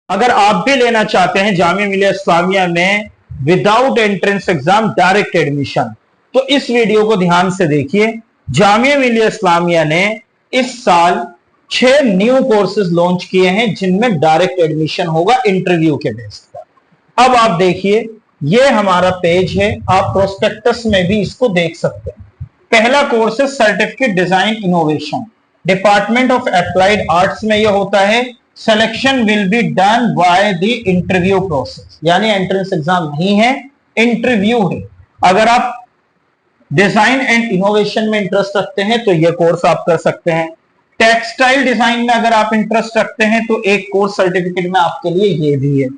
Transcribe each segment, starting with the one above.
अगर आप भी लेना चाहते हैं जामिया मिलिया इस्लामिया में without entrance exam direct admission, तो इस वीडियो को ध्यान से देखिए। जामिया मिलिया इस्लामिया ने इस साल 6 न्यू कोर्सेज लॉन्च किए हैं जिनमें डायरेक्ट एडमिशन होगा इंटरव्यू के बेस पर। अब आप देखिए, ये हमारा पेज है, आप प्रोस्पेक्टस में भी इसको देख सकते हैं। पहला कोर्स है certificate design innovation, department of applied arts में यह होता है। Selection will be done by the interview process, यानी एंट्रेंस एग्जाम नहीं है, इंटरव्यू है। अगर आप डिजाइन एंड इनोवेशन में इंटरेस्ट रखते हैं तो यह कोर्स आप कर सकते हैं। टेक्सटाइल डिजाइन में अगर आप इंटरेस्ट रखते हैं तो एक कोर्स सर्टिफिकेट में आपके लिए ये भी है।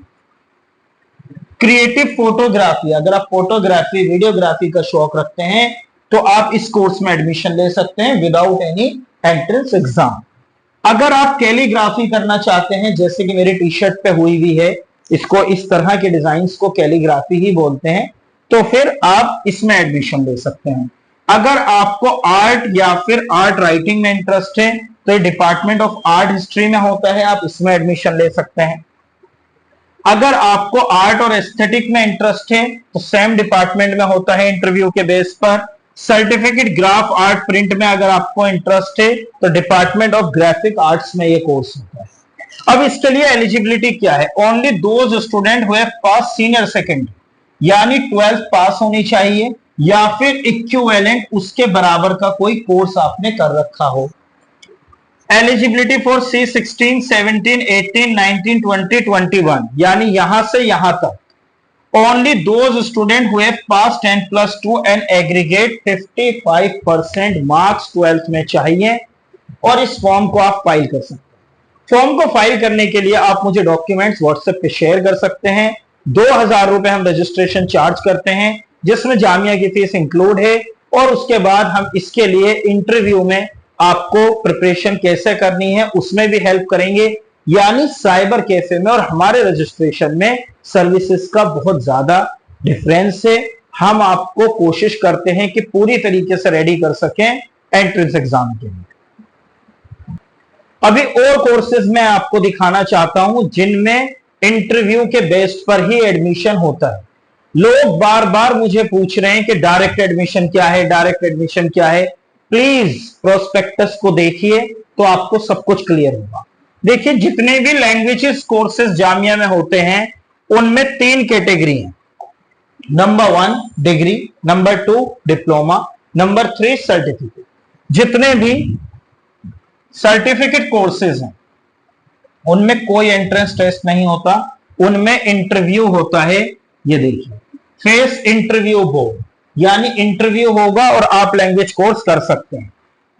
क्रिएटिव फोटोग्राफी, अगर आप फोटोग्राफी वीडियोग्राफी का शौक रखते हैं तो आप इस कोर्स में एडमिशन ले सकते हैं विदाउट एनी एंट्रेंस एग्जाम। अगर आप कैलीग्राफी करना चाहते हैं, जैसे कि मेरी टी शर्ट पे हुई भी है, इसको इस तरह के डिजाइन को कैलीग्राफी ही बोलते हैं, तो फिर आप इसमें एडमिशन ले सकते हैं। अगर आपको आर्ट या फिर आर्ट राइटिंग में इंटरेस्ट है तो डिपार्टमेंट ऑफ आर्ट हिस्ट्री में होता है, आप इसमें एडमिशन ले सकते हैं। अगर आपको आर्ट और एस्थेटिक में इंटरेस्ट है तो सेम डिपार्टमेंट में होता है इंटरव्यू के बेस पर। सर्टिफिकेट ग्राफ आर्ट प्रिंट में अगर आपको इंटरेस्ट है तो डिपार्टमेंट ऑफ ग्राफिक आर्ट्स में ये कोर्स होता है। अब इसके लिए एलिजिबिलिटी क्या है? Only those student who have pass senior secondary, यानी 12th पास होनी चाहिए या फिर इक्विवेलेंट उसके बराबर का कोई कोर्स आपने कर रखा हो। एलिजिबिलिटी फॉर C16, 17, 18, 19, 20, 21, यानी यहां से यहां तक only those student who have pass 10+2 and aggregate 55% marks 12th में चाहिए और इस फॉर्म को आप फाइल कर सकते हैं। फॉर्म को फाइल करने के लिए आप मुझे डॉक्यूमेंट्स व्हाट्सएप पे शेयर कर सकते हैं। 2000 रुपए हम रजिस्ट्रेशन चार्ज करते हैं, जिसमें जामिया की फीस इंक्लूड है, और उसके बाद हम इसके लिए इंटरव्यू में आपको प्रिपरेशन कैसे करनी है उसमें भी हेल्प करेंगे, यानी साइबर कैफे में और हमारे रजिस्ट्रेशन में सर्विसेज का बहुत ज्यादा डिफरेंस है। हम आपको कोशिश करते हैं कि पूरी तरीके से रेडी कर सकें एंट्रेंस एग्जाम के लिए। अभी और कोर्सेज मैं आपको दिखाना चाहता हूं जिनमें इंटरव्यू के बेस पर ही एडमिशन होता है। लोग बार बार मुझे पूछ रहे हैं कि डायरेक्ट एडमिशन क्या है, डायरेक्ट एडमिशन क्या है। प्लीज प्रोस्पेक्टस को देखिए तो आपको सब कुछ क्लियर होगा। देखिए, जितने भी लैंग्वेजेस कोर्सेज जामिया में होते हैं उनमें 3 कैटेगरी हैं। Number 1 degree, number 2 diploma, number 3 certificate. जितने भी सर्टिफिकेट कोर्सेज हैं उनमें कोई एंट्रेंस टेस्ट नहीं होता, उनमें इंटरव्यू होता है। ये देखिए, फेस इंटरव्यू बोर्ड, यानी इंटरव्यू होगा और आप लैंग्वेज कोर्स कर सकते हैं।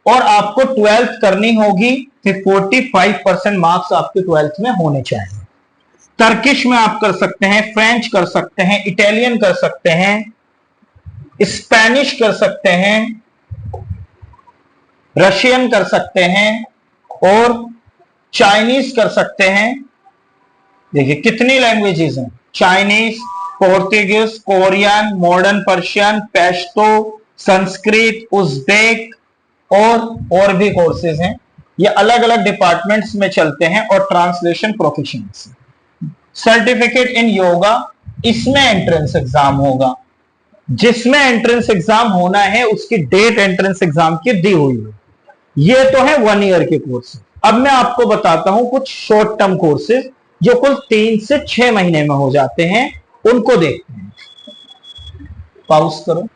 और आपको 12th करनी होगी, फिर 45% मार्क्स आपके 12th में होने चाहिए। टर्किश में आप कर सकते हैं, फ्रेंच कर सकते हैं, इटालियन कर सकते हैं, स्पेनिश कर सकते हैं, रशियन कर सकते हैं और चाइनीज कर सकते हैं। देखिए कितनी लैंग्वेजेस हैं, Chinese, Portuguese, Korean, modern Persian, Pashto, Sanskrit, Uzbek और भी कोर्सेज हैं। ये अलग अलग डिपार्टमेंट्स में चलते हैं और translation professionals. Certificate in yoga, इसमें एंट्रेंस एग्जाम होगा। जिसमें एंट्रेंस एग्जाम होना है उसकी डेट एंट्रेंस एग्जाम की दी हुई है। ये तो है 1 ईयर के कोर्सेज। अब मैं आपको बताता हूं कुछ शॉर्ट टर्म कोर्सेज जो कुल 3 से 6 महीने में हो जाते हैं, उनको देखते हैं। पॉज करो।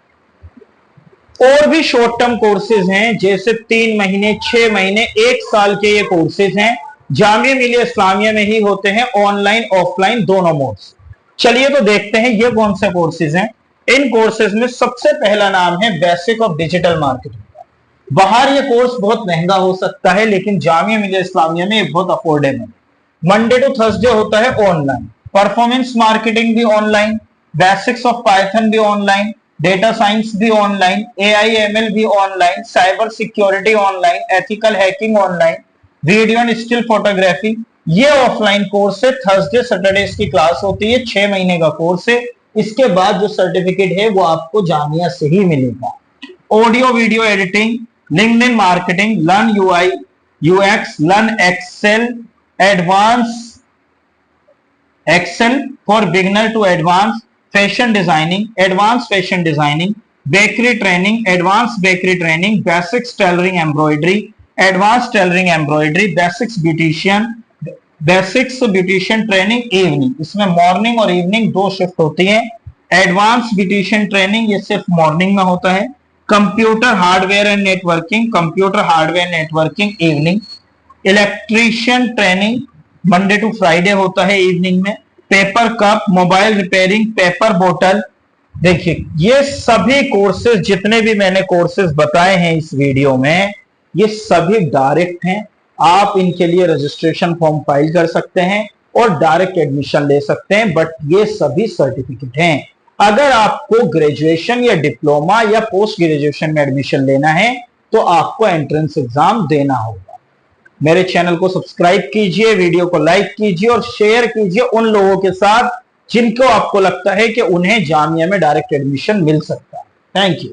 और भी शॉर्ट टर्म कोर्सेज हैं, जैसे 3 महीने, 6 महीने, 1 साल के ये कोर्सेज हैं। जामिया मिलिया इस्लामिया में ही होते हैं, ऑनलाइन ऑफलाइन दोनों मोड्स। चलिए तो देखते हैं ये कौन से कोर्सेज हैं। इन कोर्सेज में सबसे पहला नाम है बेसिक ऑफ डिजिटल मार्केटिंग। बाहर ये कोर्स बहुत महंगा हो सकता है, लेकिन जामिया मिलिया इस्लामिया में ये बहुत अफोर्डेबल है। मंडे टू थर्सडे होता है ऑनलाइन, परफॉर्मेंस मार्केटिंग भी ऑनलाइन, बेसिक्स ऑफ पाइथन भी ऑनलाइन, डेटा साइंस भी ऑनलाइन, AIML भी online, cyber security online, ethical hacking online, video and still photography ये ऑफलाइन कोर्स है। थर्सडे सैटरडे की क्लास होती है, 6 महीने का कोर्स है। इसके बाद जो सर्टिफिकेट है वो आपको जामिया से ही मिलेगा। Audio video editing, LinkedIn marketing, learn UI UX, learn Excel, advance Excel for beginner to advance fashion designing, advance fashion designing, bakery training, advance bakery training, basics tailoring embroidery, advance tailoring embroidery, basics beautician training evening, इसमें morning और evening दो shift होती है। Advance beautician training ये सिर्फ morning में होता है। Computer hardware and networking, computer hardware networking evening. Electrician training Monday to Friday होता है इवनिंग में। Paper cup, mobile repairing, paper बोतल। देखिए ये सभी कोर्सेज जितने भी मैंने कोर्सेज बताए हैं इस वीडियो में, ये सभी डायरेक्ट हैं। आप इनके लिए रजिस्ट्रेशन फॉर्म फाइल कर सकते हैं और डायरेक्ट एडमिशन ले सकते हैं, बट ये सभी सर्टिफिकेट हैं। अगर आपको ग्रेजुएशन या डिप्लोमा या पोस्ट ग्रेजुएशन में एडमिशन लेना है तो आपको एंट्रेंस एग्जाम देना होगा। मेरे चैनल को सब्सक्राइब कीजिए, वीडियो को लाइक कीजिए और शेयर कीजिए उन लोगों के साथ जिनको आपको लगता है कि उन्हें जामिया में डायरेक्ट एडमिशन मिल सकता है। Thank you.